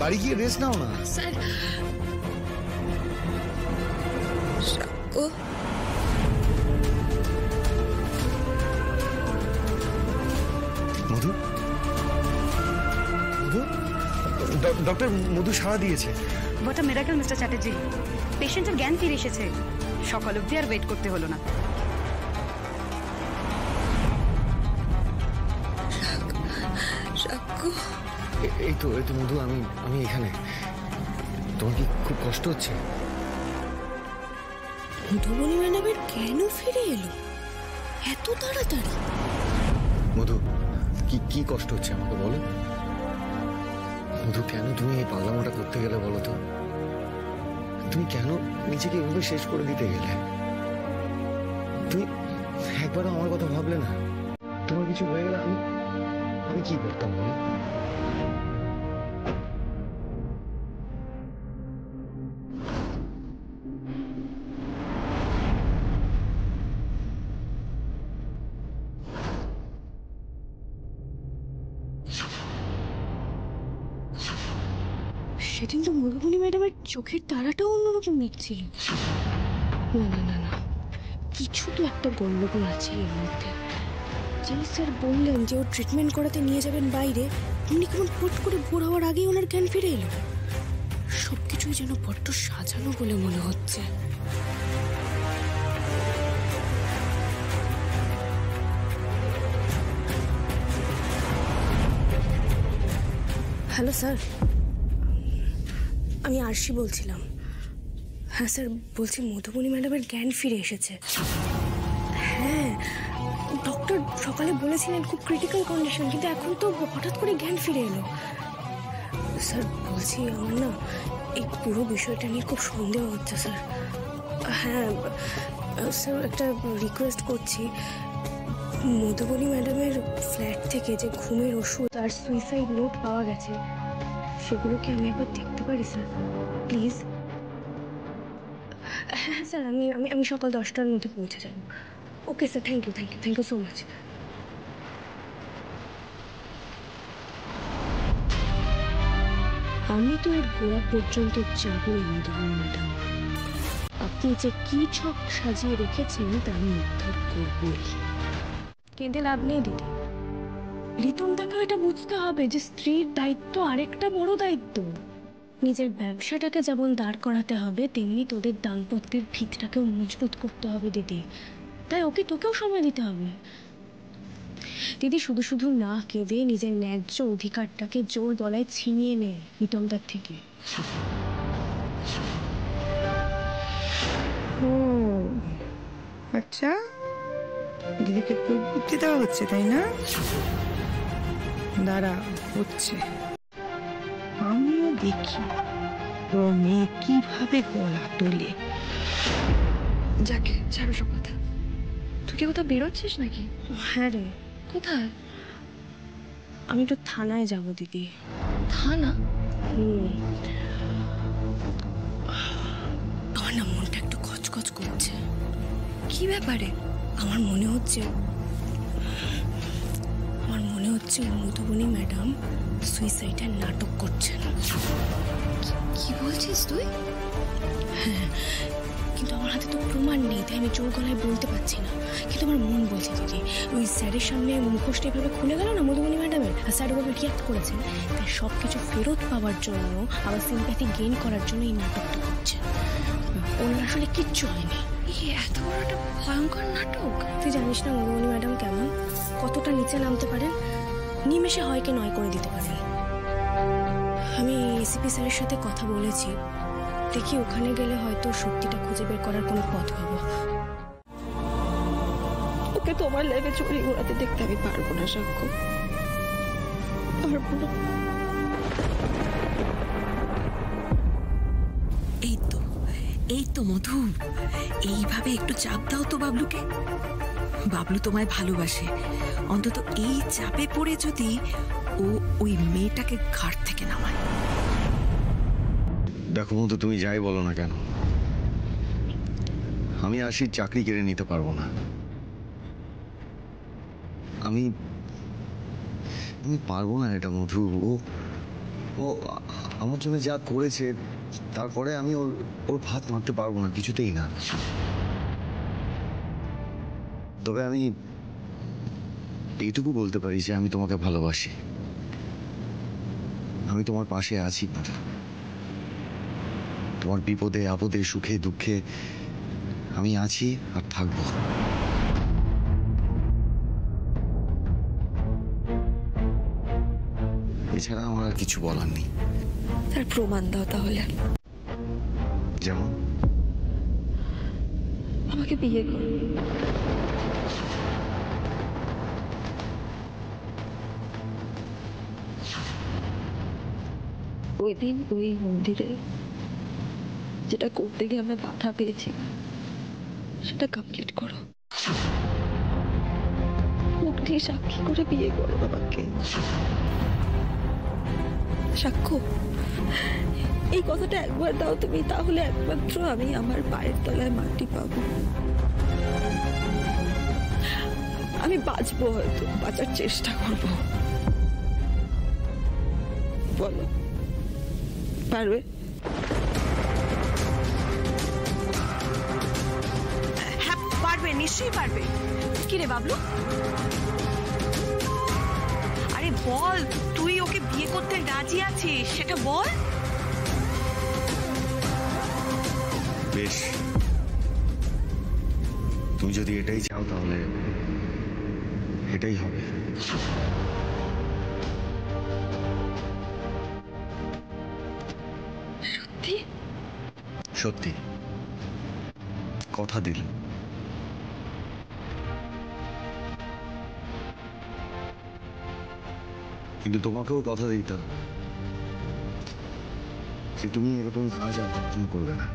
বাড়ি গিয়ে রেস্ট নাও না। স্যার মধু, মধু, ডক্টর মধু সাড়া দিয়েছে। What a miracle mister Chatterjee, পেশেন্টের জ্ঞান ফিরে এসেছে। সকাল অবধি আর ওয়েট করতে হলো না। এই তো মধু, আমি এখানে। তোমার কি খুব কষ্ট হচ্ছে? মধুবনী ম্যাডামের কেন ফিরে এলো এত তাড়াতাড়ি? মধু, কি কষ্ট হচ্ছে আমাকে বলো। মধু, কেন তুমি এই পাগলামোটা করতে গেলে বলো তো? তুমি কেন নিজেকে এভাবে শেষ করে দিতে গেলে? তুমি একবারও আমার কথা ভাবলে না? তোমার কিছু হয়ে গেলে আমি কি করতাম বলো? সেদিন তো মধুবনী ম্যাডামের চোখের তারাটাও অন্যরকম দেখছিল। না না না, কিছু তো একটা গন্ডগোল আছে এর মধ্যে। যেই স্যার বললেন যে ও ট্রিটমেন্ট করাতে নিয়ে যাবেন বাইরে, এমনি কেমন পট করে ভোর হওয়ার আগেই ওনার জ্ঞান ফিরে এলো। সবকিছুই যেন বড্ড সাজানো বলে মনে হচ্ছে। হ্যালো স্যার, আমি আরশি বলছিলাম। হ্যাঁ স্যার, বলছি মধুবনী ম্যাডামের জ্ঞান ফিরে এসেছে। হ্যাঁ, ডক্টর সকালে বলেছিলেন খুব ক্রিটিক্যাল কন্ডিশন, কিন্তু এখন তো হঠাৎ করে জ্ঞান ফিরে এলো। স্যার বলছি, আমার না এই পুরো বিষয়টা নিয়ে খুব সন্দেহ হচ্ছে স্যার। হ্যাঁ স্যার, একটা রিকোয়েস্ট করছি, মধুবনী ম্যাডামের ফ্ল্যাট থেকে যে ঘুমের ওষুধ আর সুইসাইড নোট পাওয়া গেছে, সেগুলোকে আমি একবার দেখতে পারি স্যার প্লিজ? হ্যাঁ স্যার, আমি সকাল 10টার মধ্যে পৌঁছে যাব। Okay sir, thank you so much. আমি তো এর গোড়া পর্যন্ত যাবই মধুবনী ম্যাডাম। আপনি যে কি ছক সাজিয়ে রেখেছেন তা আমি উদ্ধার করবই। কেঁদে লাভ নেই দিদি, রিতমটাকে এটা বুঝতে হবে যে স্ত্রীর দায়িত্ব আরেকটা বড় দায়িত্ব। নিজের ব্যবসাটাকে যেমন দাঁড় করাতে হবে, তেমনি তোদের দাম্পত্যের ভিতটাকেও মজবুত করতে হবে দিদি। তাই তোকেও সময় দিতে হবে দিদি। শুধু না কেঁদে নিজের ন্যায্য অধিকারটাকে জোর গলায় ছিনিয়ে নে রিতমদার থেকে। ও আচ্ছা, দিদিকে খুব বুদ্ধি দেওয়া হচ্ছে তাই না? দাঁড়া, হচ্ছে। আমিও দেখি তো মেয়ে কিভাবে গলা তোলে। যাকে ছাড়ো সব কথা। তুই কি কোথাও বেরোচ্ছিস নাকি? হ্যাঁ রে। কোথায়? আমি একটু থানায় যাব দিদি। থানা? আমার না মনটা একটু খচখচ করছে। কি ব্যাপারে? আমার মনে হচ্ছে মধুবনী ম্যাডাম সুইসাইডের নাটক করছেন। কি বলছিস তুই? হ্যাঁ, কিন্তু আমার হাতে তো প্রমাণ নেই, তাই আমি জোর গলায় বলতে পারছি না। কিন্তু আমার মন বলছে দিদি, ওই স্যারের সামনে মুখোশটা এভাবে খুলে গেল না মধুবনী ম্যাডামের, আর স্যার ওভাবে রিয়াক্ট করেছেন, তাই সব কিছু ফেরত পাওয়ার জন্য, আবার সিম্প্যাথি গেইন করার জন্য এই নাটকটা করছে। ওনার আসলে কিচ্ছু হয়নি। এত বড় একটা ভয়ঙ্কর নাটক। তুই জানিস না মধুবনী ম্যাডাম কেমন, কতটা নিচে নামতে পারেন, নিমেষে হয়কে নয় করে দিতে পারেন। আমি এসিপি স্যারের সাথে কথা বলেছি, দেখি ওখানে গেলে হয়তো সত্যিটা খুঁজে বের করার কোনো পথ পাবো। ওকে তোমার ল্যাবে চড়ি ঘোরাতে দেখতে আমি পারবো না সাক্ষ্য, পারবো না। এই তো মধু, এইভাবে একটু চাপ দাও তো বাবলুকে। বাবলু তোমায় ভালোবাসে, অন্তত এই চাপে পড়ে যদি ও ওই মেয়েটাকে ঘাট থেকে নামায়। দেখো মধু, তুমি যাই বলো না কেন, আমি আশির চাকরি কেড়ে নিতে পারবো না। আমি পারবো না এটা মধু। ও আমার জন্য যা করেছে তারপরে আমি ওর ভাত মারতে পারবো না, কিছুতেই না। তবে আমি এইটুকু বলতে পারি যে আমি তোমাকে ভালোবাসি, আমি তোমার পাশে আছি। তোমার বিপদে আপদে সুখে দুঃখে আমি আছি আর থাকবো। এছাড়া আমার আর কিছু বলার নেই। তার প্রমাণ দাও তাহলে। যেমন আমাকে বিয়ে করো। ওই দিন ওই মন্দিরে যেটা করতে গিয়ে আমি বাধা পেয়েছি সেটা কমপ্লিট করো। মুক্তি সাক্ষী করে বিয়ে করো আমাকে। সাক্ষ্য, এই কথাটা একবার দাও তুমি, তাহলে একমাত্র আমি আমার পায়ের তলায় মাটি পাবো। আমি বাঁচবো, হয়তো বাঁচার চেষ্টা করবো। বলো, পারবে? হ্যাঁ পারবে, নিশ্চয়ই পারবে। কি রে বাবলু, আরে বল, তুই ওকে বিয়ে করতে রাজি আছিস সেটা বল। বেশ, তুমি যদি এটাই চাও তাহলে এটাই হবে। সত্যি? সত্যি, কথা দিলাম। কিন্তু তোমাকেও কথা দিতে হবে যে তুমি এরকম কাজ আর কখনো করবে না।